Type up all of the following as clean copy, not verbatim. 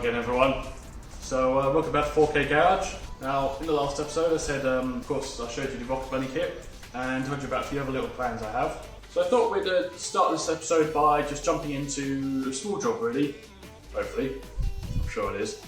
again, everyone. So welcome back to 4K Garage. Now, in the last episode I said, of course, I showed you the Rocket Bunny kit and told you about a few other little plans I have. So I thought we'd start this episode by just jumping into a small job really, hopefully, I'm sure it is,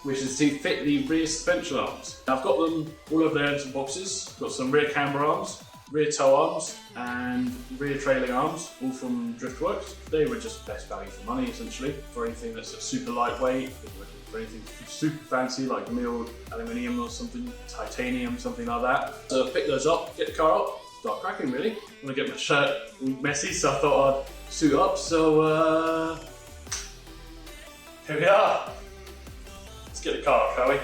which is to fit the rear suspension arms. Now, I've got them all over there in some boxes. Got some rear camber arms, rear toe arms and rear trailing arms, all from Driftworks. They were just best value for money essentially, for anything that's super lightweight, for anything super fancy like milled aluminium or something, titanium, something like that. So I picked those up, get the car up, start cracking really. I'm gonna get my shirt all messy, so I thought I'd suit up. So here we are. Let's get the car up, shall we?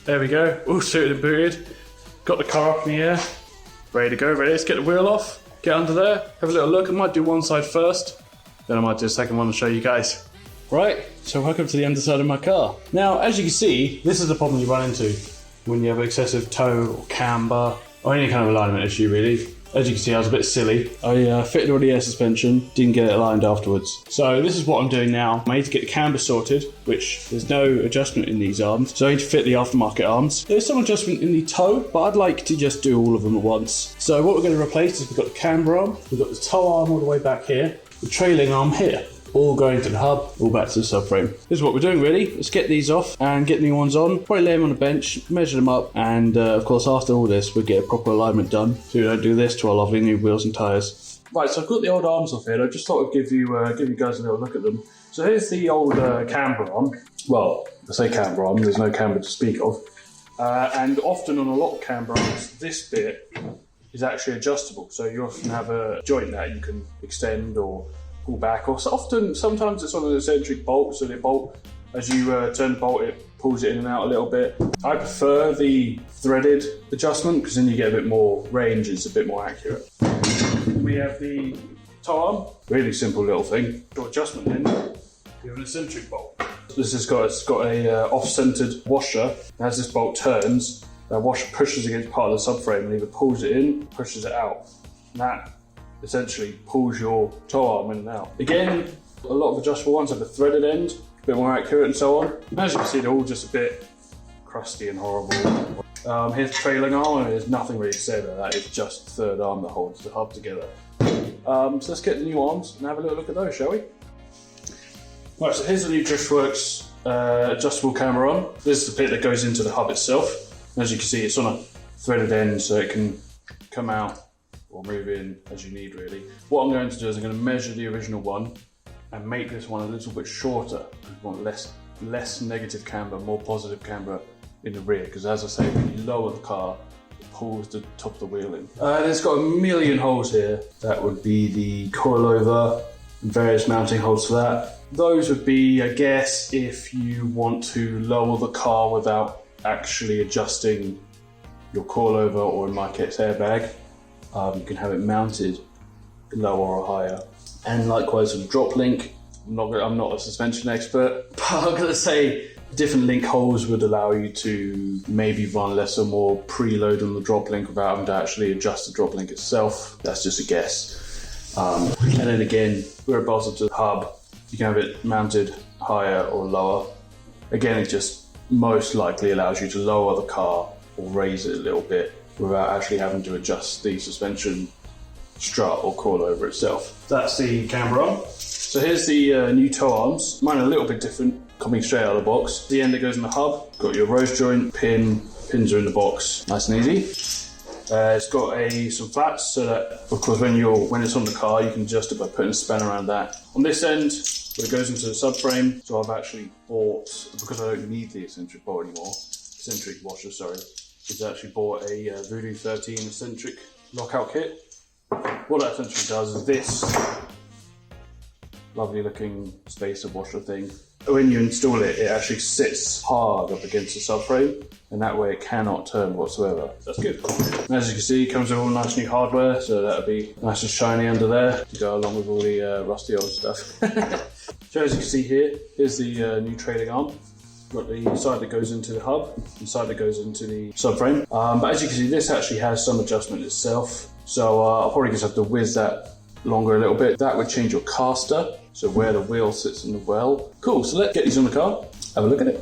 There we go, all suited and booted. Got the car up in the air, ready to go, ready. Let's get the wheel off, get under there, have a little look. I might do one side first, then I might do a second one and show you guys. Right, so welcome to the underside of my car. Now, as you can see, this is the problem you run into when you have excessive toe or camber, or any kind of alignment issue really. As you can see, I was a bit silly. I fitted all the air suspension, didn't get it aligned afterwards. So this is what I'm doing now. I need to get the camber sorted, which there's no adjustment in these arms. So I need to fit the aftermarket arms. There's some adjustment in the toe, but I'd like to just do all of them at once. So what we're going to replace is we've got the camber arm, we've got the toe arm all the way back here, the trailing arm here. All going to the hub, all back to the subframe. This is what we're doing really. Let's get these off and get new ones on. Probably lay them on a bench, measure them up, and of course after all this we'll get a proper alignment done so we don't do this to our lovely new wheels and tyres. Right, so I've got the old arms off here. I just thought I'd give you guys a little look at them. So here's the old camber arm. Well, I say camber arm, there's no camber to speak of. And often on a lot of camber arms, this bit is actually adjustable. So you often have a joint that you can extend or pull back, or sometimes it's on an eccentric bolt, so the bolt, as you turn the bolt, it pulls it in and out a little bit. I prefer the threaded adjustment because then you get a bit more range, it's a bit more accurate. We have the toe arm, really simple little thing. Got adjustment in, you have an eccentric bolt. This has got a off-centered washer, and as this bolt turns, that washer pushes against part of the subframe and either pulls it in, pushes it out. And that essentially pulls your toe arm in and out. Again, a lot of adjustable ones have a threaded end, a bit more accurate and so on. As you can see, they're all just a bit crusty and horrible. Here's the trailing arm, and there's nothing really to say about that. It's just the third arm that holds the hub together. So let's get the new arms and have a little look at those, shall we? Right, so here's the new Driftworks adjustable camber arm. This is the bit that goes into the hub itself. And as you can see, it's on a threaded end, so it can come out or move in as you need really. What I'm going to do is I'm going to measure the original one and make this one a little bit shorter. We want less negative camber, more positive camber in the rear, because as I say, when you lower the car, it pulls the top of the wheel in. It's got a million holes here. That would be the coilover and various mounting holes for that. Those would be, I guess, if you want to lower the car without actually adjusting your coilover, or in my case, airbag. You can have it mounted lower or higher. And likewise with the drop link, I'm not a suspension expert, but I'm going to say different link holes would allow you to maybe run less or more preload on the drop link without having to actually adjust the drop link itself. That's just a guess. And then again, where it bolts to the hub, you can have it mounted higher or lower. Again, it just most likely allows you to lower the car or raise it a little bit without actually having to adjust the suspension strut or coilover itself. That's the camber arm. So here's the new toe arms. Mine are a little bit different, coming straight out of the box. The end that goes in the hub, got your rose joint, pins are in the box, nice and easy. It's got some flaps so that, of course, when it's on the car, you can adjust it by putting a span around that. On this end, where it goes into the subframe, so I've actually bought, because I don't need the eccentric bolt anymore, eccentric washer, sorry, is actually bought a Voodoo 13 eccentric lockout kit. What that essentially does is this lovely looking spacer washer thing. When you install it, it actually sits hard up against the subframe, and that way it cannot turn whatsoever. That's good. And as you can see, it comes with all nice new hardware, so that'll be nice and shiny under there to go along with all the rusty old stuff. So as you can see here, here's the new trailing arm. Got the side that goes into the hub, and side that goes into the subframe. But as you can see, this actually has some adjustment itself. So I'll probably just have to whiz that longer a little bit. That would change your caster, so where the wheel sits in the well. Cool, so let's get these on the car, have a look at it.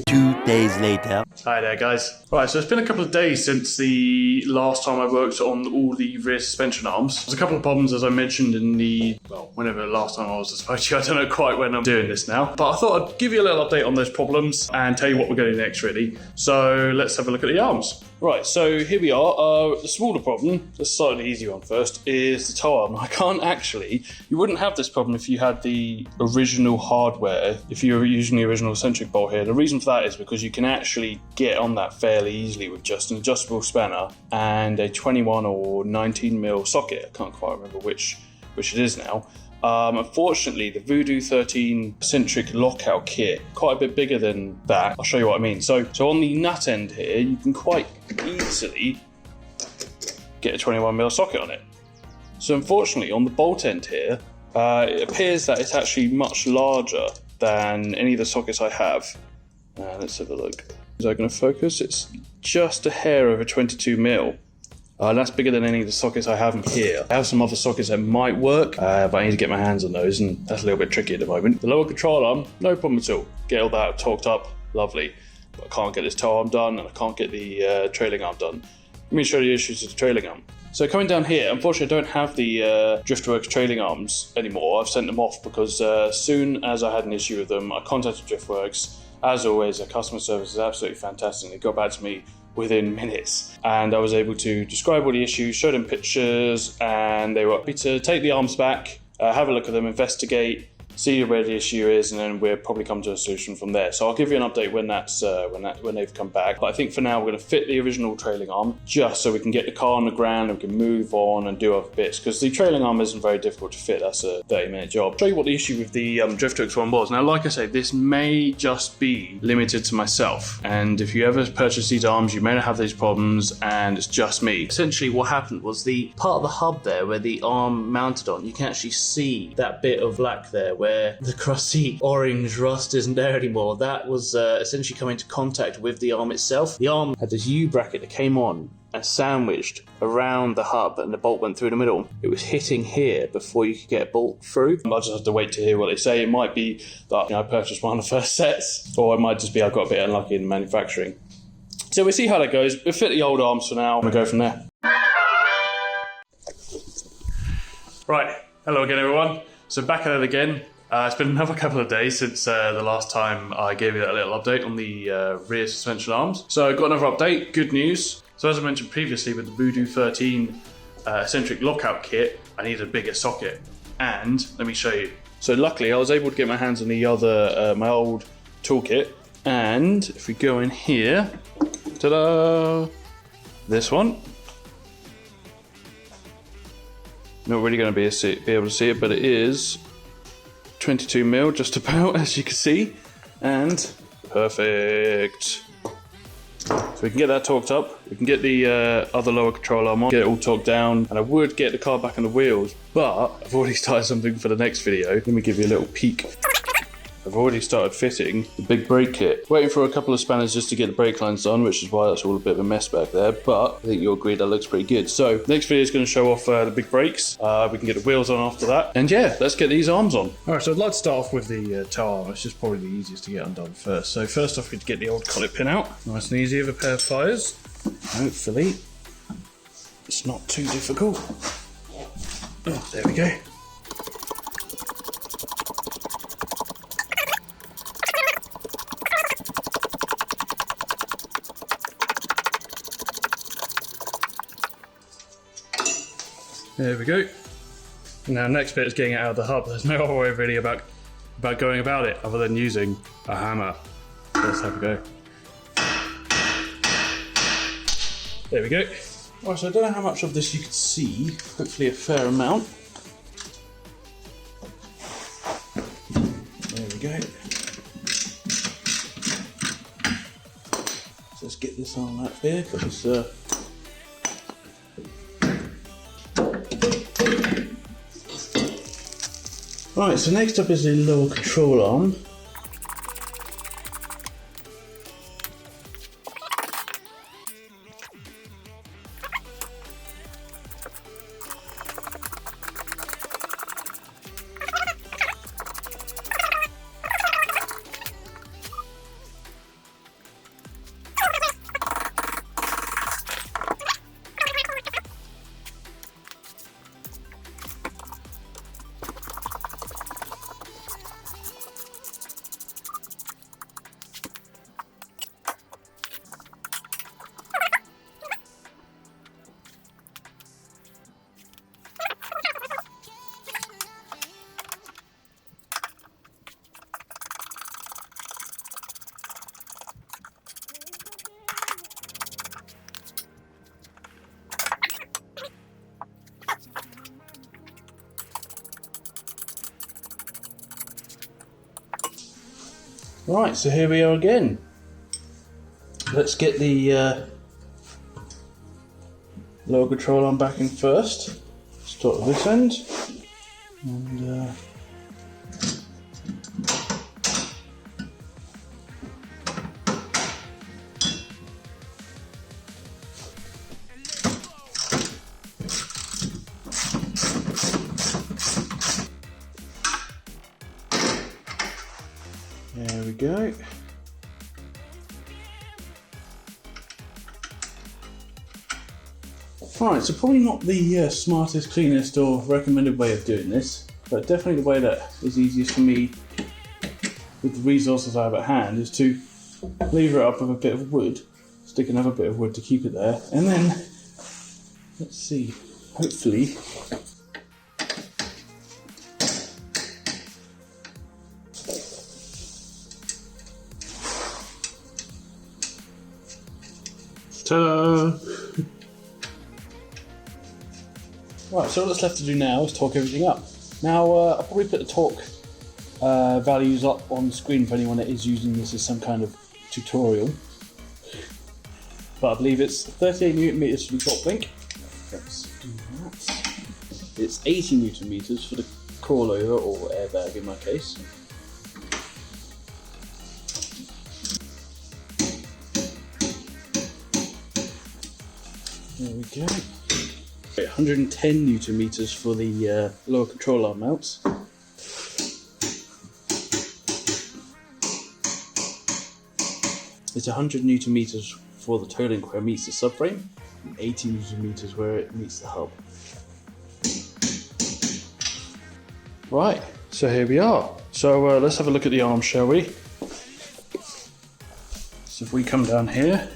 2 days later. Hi there guys. Right, so it's been a couple of days since the last time I worked on all the rear suspension arms. There's a couple of problems as I mentioned in the, well, whenever the last time I was supposed to, I don't know quite when I'm doing this now. But I thought I'd give you a little update on those problems and tell you what we're going to do next really. So let's have a look at the arms. Right, so here we are. The smaller problem, let's start with the easy one first, is the toe arm. I can't actually, you wouldn't have this problem if you had the original hardware, if you were using the original eccentric bolt here. The reason for that is because you can actually get on that fairly easily with just an adjustable spanner and a 21 or 19mm socket. I can't quite remember which it is now. Unfortunately, the Voodoo 13 eccentric lockout kit, quite a bit bigger than that. I'll show you what I mean. So on the nut end here, you can quite easily get a 21mm socket on it. So unfortunately, on the bolt end here, it appears that it's actually much larger than any of the sockets I have. Let's have a look. Is that going to focus? It's just a hair over 22mm. That's bigger than any of the sockets I have in here. I have some other sockets that might work, but I need to get my hands on those, and that's a little bit tricky at the moment. The lower control arm, no problem at all. Get all that torqued up, lovely. But I can't get this toe arm done, and I can't get the trailing arm done. Let me show you the issues with the trailing arm. So coming down here, unfortunately I don't have the Driftworks trailing arms anymore. I've sent them off because as soon as I had an issue with them, I contacted Driftworks. As always, their customer service is absolutely fantastic. They got back to me within minutes, and I was able to describe all the issues, show them pictures, and they were happy to take the arms back, have a look at them, investigate, see where the issue is, and then we'll probably come to a solution from there. So I'll give you an update when when they've come back. But I think for now we're going to fit the original trailing arm just so we can get the car on the ground and we can move on and do other bits, because the trailing arm isn't very difficult to fit. That's a 30-minute job. I'll show you what the issue with the Driftworks one was. Now, like I say, this may just be limited to myself, and if you ever purchase these arms, you may not have these problems, and it's just me. Essentially what happened was the part of the hub there where the arm mounted on, you can actually see that bit of black there where the crusty orange rust isn't there anymore. That was essentially coming into contact with the arm itself. The arm had this U-bracket that came on and sandwiched around the hub, and the bolt went through the middle. It was hitting here before you could get a bolt through. I'll just have to wait to hear what they say. It might be that I purchased one of the first sets, or it might just be I got a bit unlucky in manufacturing. So we'll see how that goes. We'll fit the old arms for now and we'll go from there. Right, hello again everyone. So back at it again. It's been another couple of days since the last time I gave you that little update on the rear suspension arms. So I've got another update, good news. So as I mentioned previously with the Voodoo 13 eccentric lockout kit, I needed a bigger socket. And let me show you. So luckily I was able to get my hands on the other, my old toolkit. And if we go in here, ta-da, this one. Not really going to be able to see it, but it is 22mm just about, as you can see, and perfect. So we can get that torqued up, we can get the other lower control arm on, get it all torqued down, and I would get the car back on the wheels, but I've already started something for the next video. Let me give you a little peek. I've already started fitting the big brake kit. Waiting for a couple of spanners just to get the brake lines done, which is why that's all a bit of a mess back there, but I think you'll agree that looks pretty good. So next video is going to show off the big brakes. We can get the wheels on after that. And yeah, let's get these arms on. All right, so I'd like to start off with the toe arm. It's just probably the easiest to get undone first. So first off, we get the old collet pin out. Nice and easy with a pair of pliers. Hopefully, it's not too difficult. Oh, there we go. There we go. Now next bit is getting it out of the hub. There's no other way really about going about it other than using a hammer. Let's have a go. There we go. Right, so I don't know how much of this you can see. Hopefully a fair amount. There we go. So let's get this on out here. Got this. Right, so next up is the lower control arm. Right, so here we are again. Let's get the lower control arm back in first. Start with this end. And there we go. Right, so probably not the smartest, cleanest or recommended way of doing this, but definitely the way that is easiest for me with the resources I have at hand is to lever it up with a bit of wood, stick another bit of wood to keep it there, and then, let's see, hopefully ta-da! Right, so what's left to do now is torque everything up. Now, I'll probably put the torque values up on the screen for anyone that is using this as some kind of tutorial. But I believe it's 38 Newton meters for the top link. Let's do that. It's 80 Newton meters for the coilover or airbag in my case. There we go. 110 Newton meters for the lower control arm mounts. It's 100 Newton meters for the toe link where it meets the subframe, and 80 Newton meters where it meets the hub. Right, so here we are. So let's have a look at the arm, shall we? So if we come down here,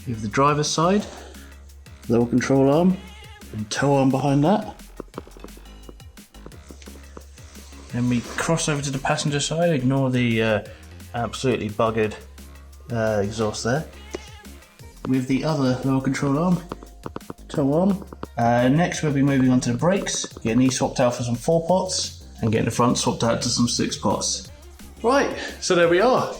you have the driver's side, lower control arm, and toe arm behind that. Then we cross over to the passenger side, ignore the absolutely buggered exhaust there. With the other lower control arm, toe arm. Next we'll be moving on to the brakes, getting these swapped out for some 4 pots, and getting the front swapped out to some 6 pots. Right, so there we are.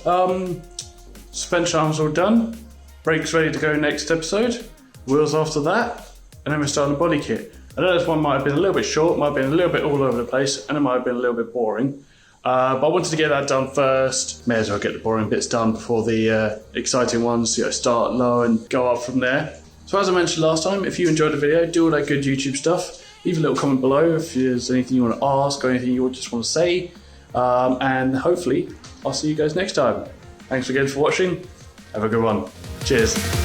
Suspension arms all done. Brakes ready to go next episode, wheels after that, and then we're starting the body kit. I know this one might have been a little bit short, might have been a little bit all over the place, and it might have been a little bit boring. But I wanted to get that done first. May as well get the boring bits done before the exciting ones, start low and go up from there. So as I mentioned last time, if you enjoyed the video, do all that good YouTube stuff. Leave a little comment below if there's anything you want to ask or anything you just want to say. And hopefully, I'll see you guys next time. Thanks again for watching. Have a good one. Cheers.